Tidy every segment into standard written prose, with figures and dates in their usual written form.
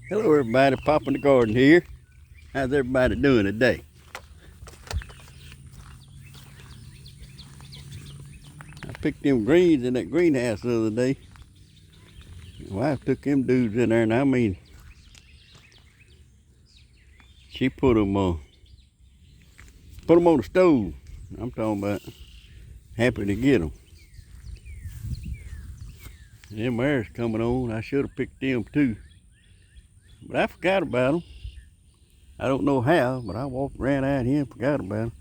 Hello everybody, Pop in the garden here. How's everybody doing today? I picked them greens in that greenhouse the other day. My wife took them dudes in there, and I mean, she put them on the stove. I'm talking about happy to get them. And them airs coming on. I should have picked them too, but I forgot about them. I don't know how, but I walked around out here and forgot about them.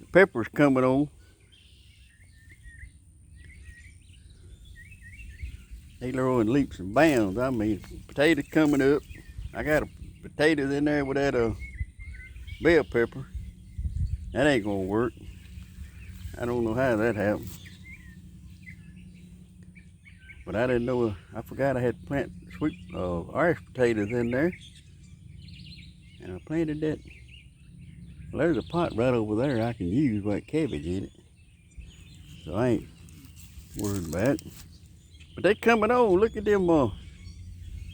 The pepper's coming on. They growing leaps and bounds. I mean, potatoes coming up. I got potatoes in there with that bell pepper. That ain't gonna work. I don't know how that happened. But I didn't know, I forgot I had to plant sweet Irish potatoes in there. And I planted that. Well, there's a pot right over there I can use with cabbage in it. So I ain't worried about it. But they coming on. Look at them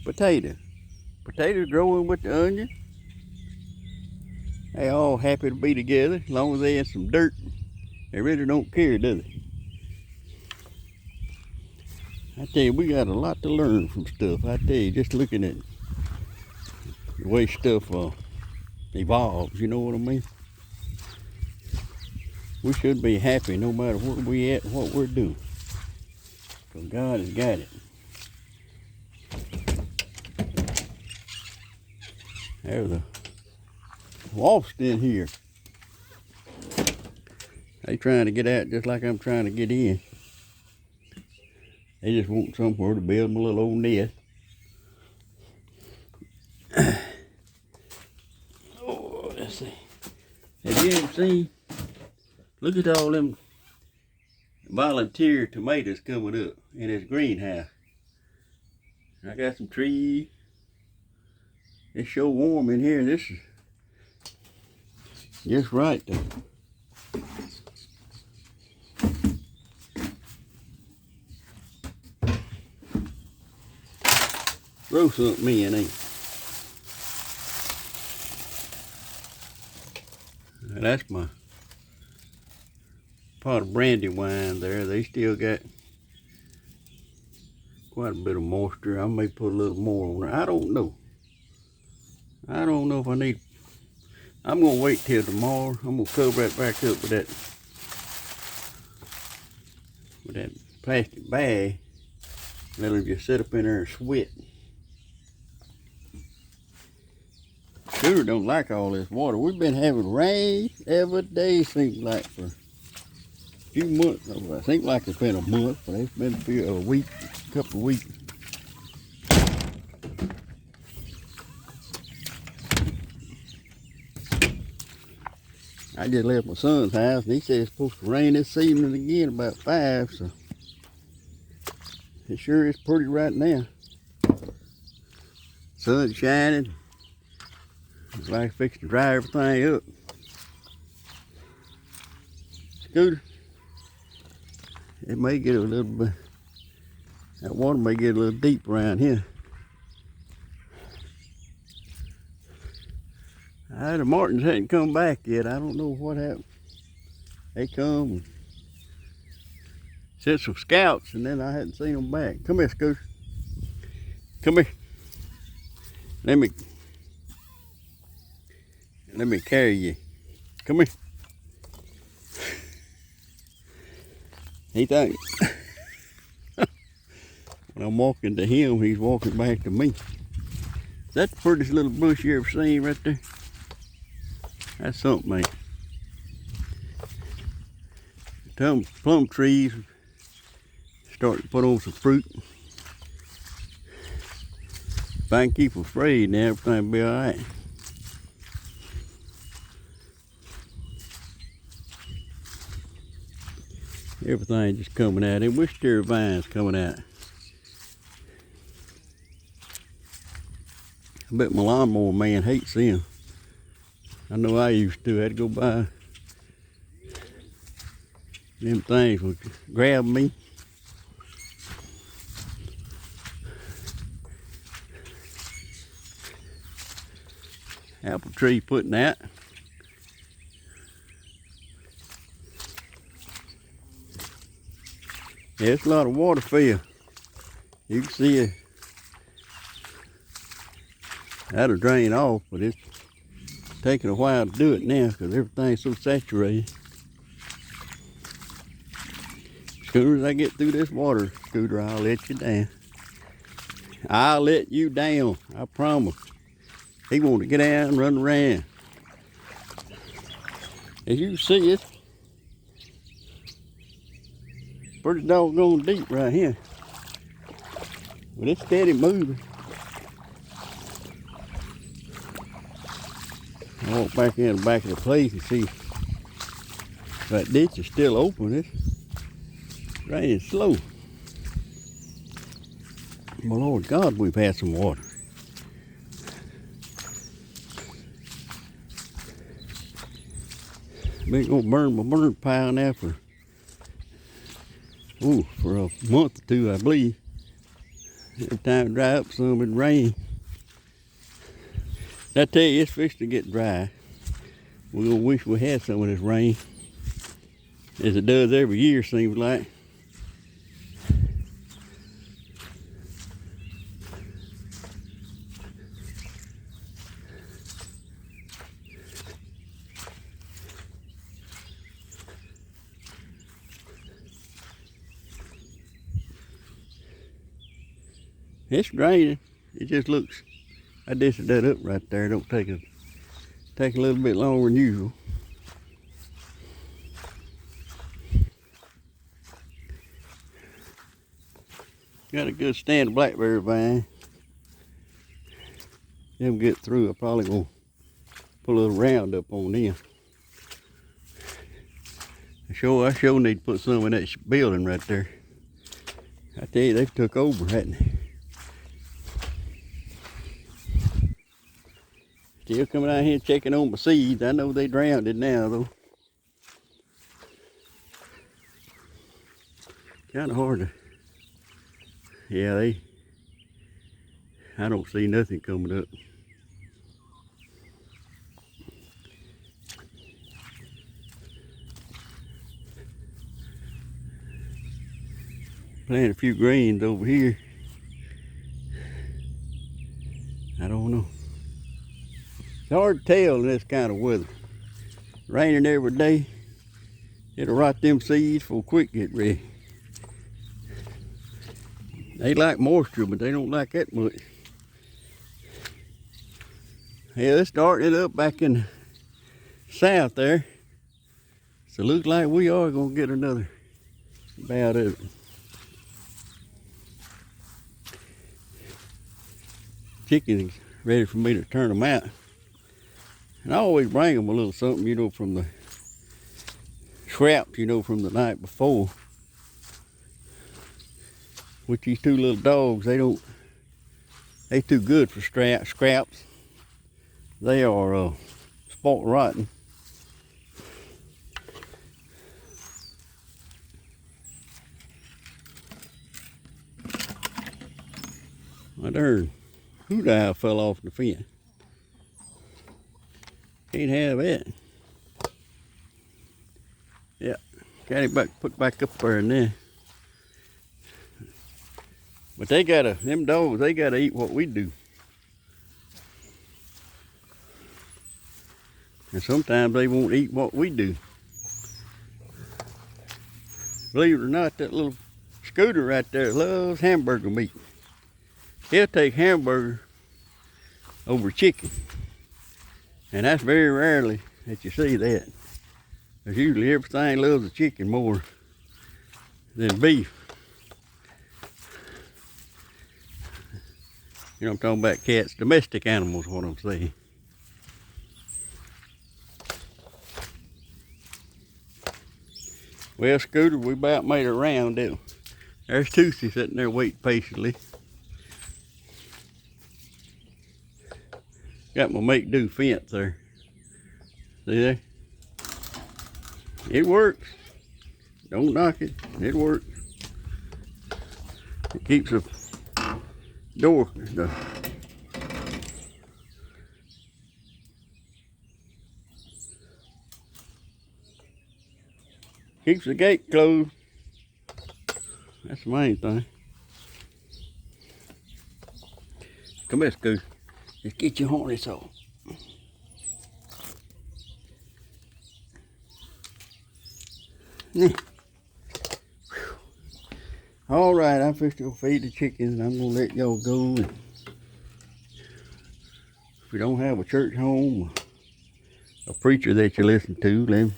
potatoes. Potatoes growing with the onion. They all happy to be together as long as they in some dirt. They really don't care, do they? I tell you, we got a lot to learn from stuff. I tell you, just looking at the way stuff evolves, you know what I mean? We should be happy no matter where we at and what we're doing. Because God has got it. There's a wasp in here. They trying to get out just like I'm trying to get in. They just want somewhere to build them a little old nest. Oh, let's see. Have you ever seen? Look at all them volunteer tomatoes coming up in this greenhouse. I got some trees. It's so warm in here. This is just right though. Throw something in, ain't it? That's my pot of brandy wine there. They still got quite a bit of moisture. I may put a little more on there. I don't know. I don't know if I need. I'm gonna wait till tomorrow. I'm gonna cover it back up with that plastic bag. Let it just sit up in there and sweat. Sure don't like all this water. We've been having rain every day, seems like, for a few months. I think like it's been a month, but it's been a week, a couple of weeks. I just left my son's house, and he said it's supposed to rain this evening again about 5, so it sure is pretty right now. Sun's shining. It's like fixing to dry everything up. Scooter, it may get a little bit, that water may get a little deep around here. The Martins hadn't come back yet. I don't know what happened. They come and sent some scouts, and then I hadn't seen them back. Come here, Scooter. Come here. Let me carry you. Come here. He think when I'm walking to him, he's walking back to me. Is that the prettiest little bush you ever seen right there? That's something, mate. Some plum trees starting to put on some fruit. If I can keep them sprayed, now everything will be all right. Everything just coming out. And wisteria vines coming out. I bet my lawnmower man hates them. I know I used to. I had to go by. Them things would grab me. apple tree putting out. Yeah, it's a lot of water fill. You can see it. That'll drain off, but it's taking a while to do it now because everything's so saturated. As soon as I get through this water scooter, I'll let you down. I'll let you down, I promise. He wants to get out and run around. As you can see, it's pretty doggone deep right here. But it's steady moving. I'll walk back in the back of the place and see if that ditch is still open. It's raining slow. My Lord God, we've had some water. Been gonna burn my burn pile now for a month or two, I believe. Every time it dry up some, it rain. I tell you, it's fixing to get dry. We're gonna wish we had some of this rain, as it does every year, seems like. It's draining. It just looks. I dished that up right there. Don't take a little bit longer than usual. Got a good stand of blackberry vine. Them get through. I'm probably gonna put a little Roundup on them. I sure need to put some in that building right there. I tell you, they've took over, hadn't they? Still coming out here checking on my seeds. I know they drowned it now though. Kind of hard to. Yeah, I don't see nothing coming up. Planted a few greens over here. I don't know. It's hard to tell in this kind of weather. Raining every day, it'll rot them seeds for quick get ready. They like moisture, but they don't like that much. Yeah, they're starting it up back in the south there. So it looks like we are gonna get another bout of it. Chickens ready for me to turn them out. And I always bring them a little something, from the scraps, from the night before. With these two little dogs, they too good for scraps. They are spoiled rotten. My darn hoot owl fell off the fence. Can't have it. Yeah, got it put back up there and then. But them dogs, they gotta eat what we do. And sometimes they won't eat what we do. Believe it or not, that little scooter right there loves hamburger meat. He'll take hamburger over chicken. And that's very rarely that you see that. Because usually everything loves the chicken more than beef. I'm talking about cats, domestic animals, what I'm saying. Well, Scooter, we about made a round. There's Tootsie sitting there waiting patiently. Got my make-do fence there. See there? It works. Don't knock it. It works. It keeps the door, Keeps the gate closed. That's the main thing. Come here, Scoot. Let's get your harness off. Yeah. All right, I'm fixing to feed the chickens, and I'm gonna let y'all go. And if you don't have a church home, a preacher that you listen to,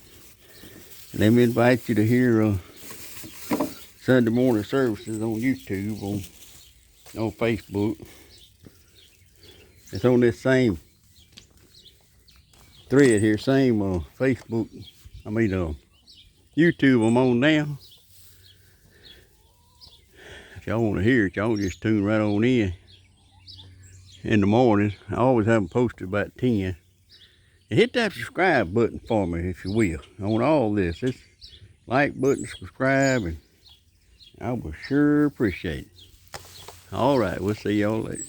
let me invite you to hear Sunday morning services on YouTube, on Facebook. It's on this same thread here, same Facebook. YouTube I'm on now. If y'all want to hear it, y'all just tune right on in the morning. I always have them posted about 10. And hit that subscribe button for me, if you will, on all this. This like button, subscribe, and I will sure appreciate it. All right, we'll see y'all later.